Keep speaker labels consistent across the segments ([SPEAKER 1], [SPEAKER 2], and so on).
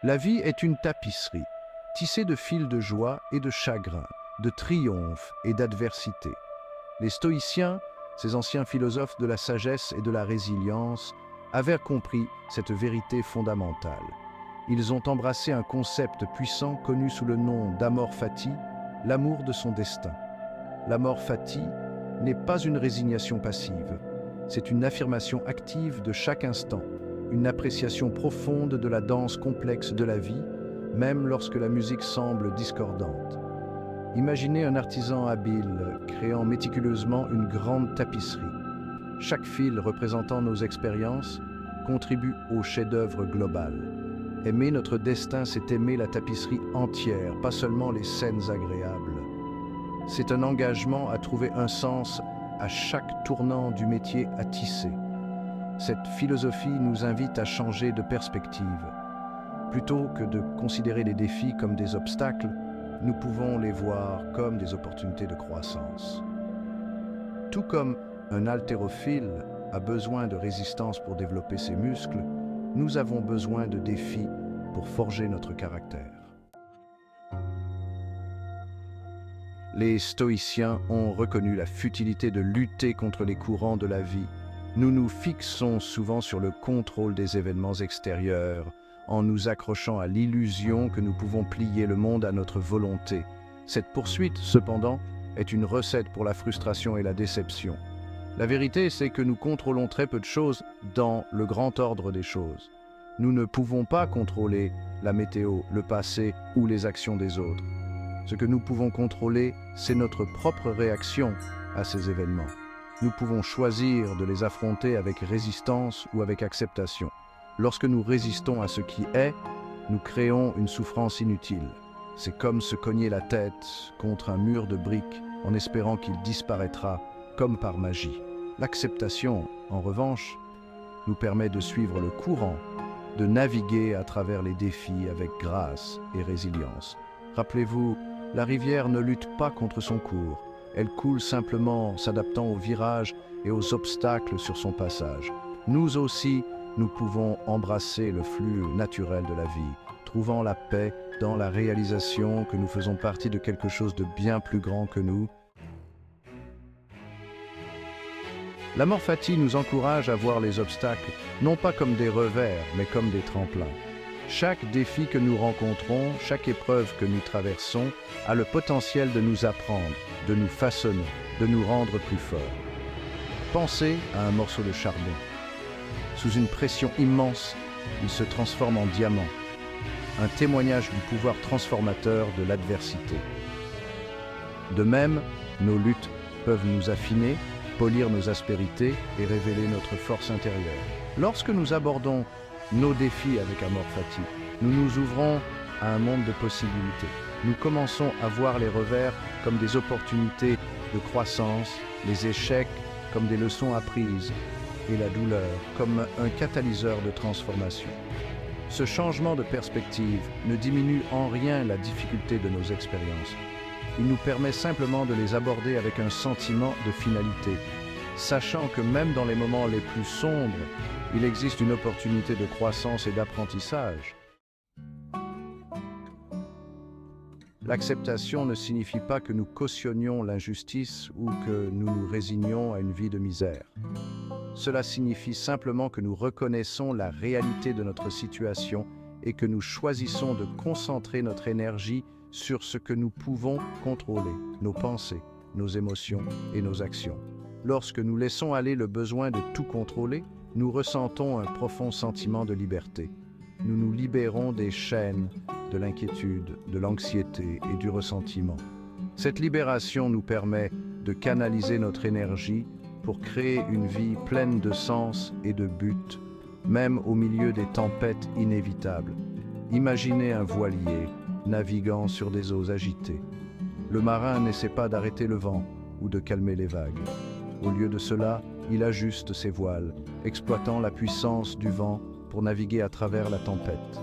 [SPEAKER 1] La vie est une tapisserie, tissée de fils de joie et de chagrin, de triomphe et d'adversité. Les stoïciens, ces anciens philosophes de la sagesse et de la résilience, avaient compris cette vérité fondamentale. Ils ont embrassé un concept puissant connu sous le nom d'amor fati, l'amour de son destin. L'amor fati n'est pas une résignation passive, c'est une affirmation active de chaque instant, une appréciation profonde de la danse complexe de la vie, même lorsque la musique semble discordante. Imaginez un artisan habile créant méticuleusement une grande tapisserie. Chaque fil représentant nos expériences contribue au chef-d'œuvre global. Aimer notre destin, c'est aimer la tapisserie entière, pas seulement les scènes agréables. C'est un engagement à trouver un sens à chaque tournant du métier à tisser. Cette philosophie nous invite à changer de perspective. Plutôt que de considérer les défis comme des obstacles, nous pouvons les voir comme des opportunités de croissance. Tout comme un haltérophile a besoin de résistance pour développer ses muscles, nous avons besoin de défis pour forger notre caractère. Les stoïciens ont reconnu la futilité de lutter contre les courants de la vie. Nous nous fixons souvent sur le contrôle des événements extérieurs, en nous accrochant à l'illusion que nous pouvons plier le monde à notre volonté. Cette poursuite, cependant, est une recette pour la frustration et la déception. La vérité, c'est que nous contrôlons très peu de choses dans le grand ordre des choses. Nous ne pouvons pas contrôler la météo, le passé ou les actions des autres. Ce que nous pouvons contrôler, c'est notre propre réaction à ces événements. Nous pouvons choisir de les affronter avec résistance ou avec acceptation. Lorsque nous résistons à ce qui est, nous créons une souffrance inutile. C'est comme se cogner la tête contre un mur de briques en espérant qu'il disparaîtra comme par magie. L'acceptation, en revanche, nous permet de suivre le courant, de naviguer à travers les défis avec grâce et résilience. Rappelez-vous, la rivière ne lutte pas contre son cours. Elle coule simplement, s'adaptant aux virages et aux obstacles sur son passage. Nous aussi, nous pouvons embrasser le flux naturel de la vie, trouvant la paix dans la réalisation que nous faisons partie de quelque chose de bien plus grand que nous. L'amor fati nous encourage à voir les obstacles non pas comme des revers, mais comme des tremplins. Chaque défi que nous rencontrons, chaque épreuve que nous traversons, a le potentiel de nous apprendre, de nous façonner, de nous rendre plus forts. Pensez à un morceau de charbon. Sous une pression immense, il se transforme en diamant, un témoignage du pouvoir transformateur de l'adversité. De même, nos luttes peuvent nous affiner, polir nos aspérités et révéler notre force intérieure. Lorsque nous abordons nos défis avec amor fati, nous nous ouvrons à un monde de possibilités. Nous commençons à voir les revers comme des opportunités de croissance, les échecs comme des leçons apprises et la douleur comme un catalyseur de transformation. Ce changement de perspective ne diminue en rien la difficulté de nos expériences. Il nous permet simplement de les aborder avec un sentiment de finalité, sachant que même dans les moments les plus sombres, il existe une opportunité de croissance et d'apprentissage. L'acceptation ne signifie pas que nous cautionnions l'injustice ou que nous nous résignions à une vie de misère. Cela signifie simplement que nous reconnaissons la réalité de notre situation et que nous choisissons de concentrer notre énergie sur ce que nous pouvons contrôler, nos pensées, nos émotions et nos actions. Lorsque nous laissons aller le besoin de tout contrôler, nous ressentons un profond sentiment de liberté. Nous nous libérons des chaînes, de l'inquiétude, de l'anxiété et du ressentiment. Cette libération nous permet de canaliser notre énergie pour créer une vie pleine de sens et de but, même au milieu des tempêtes inévitables. Imaginez un voilier naviguant sur des eaux agitées. Le marin n'essaie pas d'arrêter le vent ou de calmer les vagues. Au lieu de cela, il ajuste ses voiles, exploitant la puissance du vent pour naviguer à travers la tempête.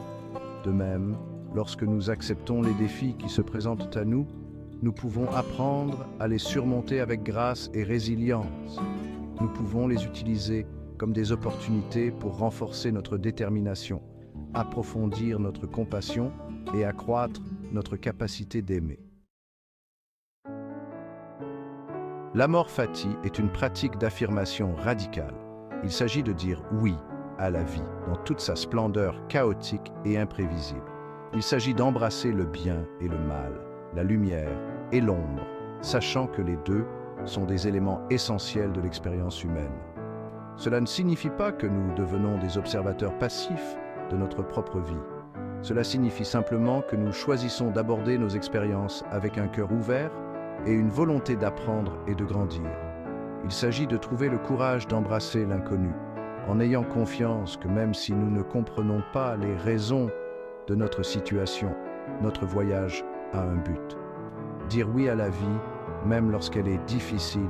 [SPEAKER 1] De même, lorsque nous acceptons les défis qui se présentent à nous, nous pouvons apprendre à les surmonter avec grâce et résilience. Nous pouvons les utiliser comme des opportunités pour renforcer notre détermination, approfondir notre compassion et accroître notre capacité d'aimer. L'amor fati est une pratique d'affirmation radicale. Il s'agit de dire oui à la vie dans toute sa splendeur chaotique et imprévisible. Il s'agit d'embrasser le bien et le mal, la lumière et l'ombre, sachant que les deux sont des éléments essentiels de l'expérience humaine. Cela ne signifie pas que nous devenons des observateurs passifs de notre propre vie. Cela signifie simplement que nous choisissons d'aborder nos expériences avec un cœur ouvert et une volonté d'apprendre et de grandir. Il s'agit de trouver le courage d'embrasser l'inconnu, en ayant confiance que même si nous ne comprenons pas les raisons de notre situation, notre voyage a un but. Dire oui à la vie, même lorsqu'elle est difficile,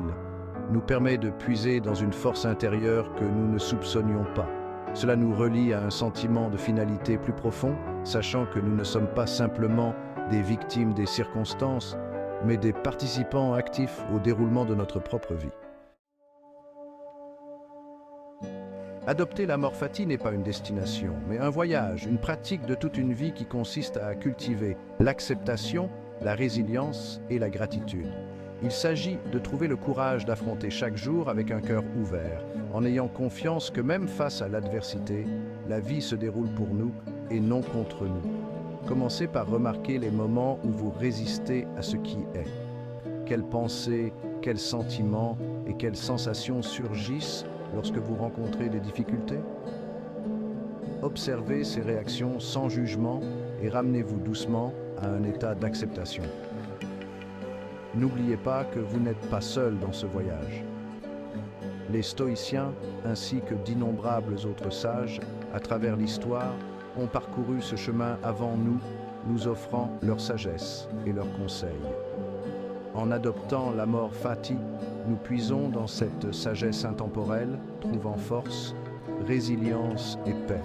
[SPEAKER 1] nous permet de puiser dans une force intérieure que nous ne soupçonnions pas. Cela nous relie à un sentiment de finalité plus profond, sachant que nous ne sommes pas simplement des victimes des circonstances, mais des participants actifs au déroulement de notre propre vie. Adopter l'amor fati n'est pas une destination, mais un voyage, une pratique de toute une vie qui consiste à cultiver l'acceptation, la résilience et la gratitude. Il s'agit de trouver le courage d'affronter chaque jour avec un cœur ouvert, en ayant confiance que même face à l'adversité, la vie se déroule pour nous et non contre nous. Commencez par remarquer les moments où vous résistez à ce qui est. Quelles pensées, quels sentiments et quelles sensations surgissent lorsque vous rencontrez des difficultés? Observez ces réactions sans jugement et ramenez-vous doucement à un état d'acceptation. N'oubliez pas que vous n'êtes pas seul dans ce voyage. Les stoïciens, ainsi que d'innombrables autres sages, à travers l'histoire, ont parcouru ce chemin avant nous, nous offrant leur sagesse et leurs conseils. En adoptant l'amor fati, nous puisons dans cette sagesse intemporelle, trouvant force, résilience et paix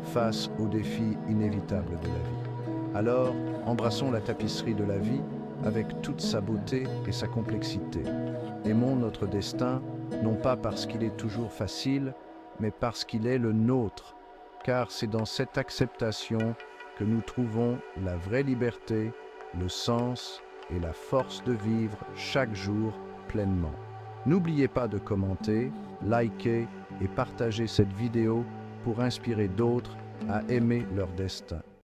[SPEAKER 1] face aux défis inévitables de la vie. Alors, embrassons la tapisserie de la vie avec toute sa beauté et sa complexité. Aimons notre destin, non pas parce qu'il est toujours facile, mais parce qu'il est le nôtre, car c'est dans cette acceptation que nous trouvons la vraie liberté, le sens et la force de vivre chaque jour pleinement. N'oubliez pas de commenter, liker et partager cette vidéo pour inspirer d'autres à aimer leur destin.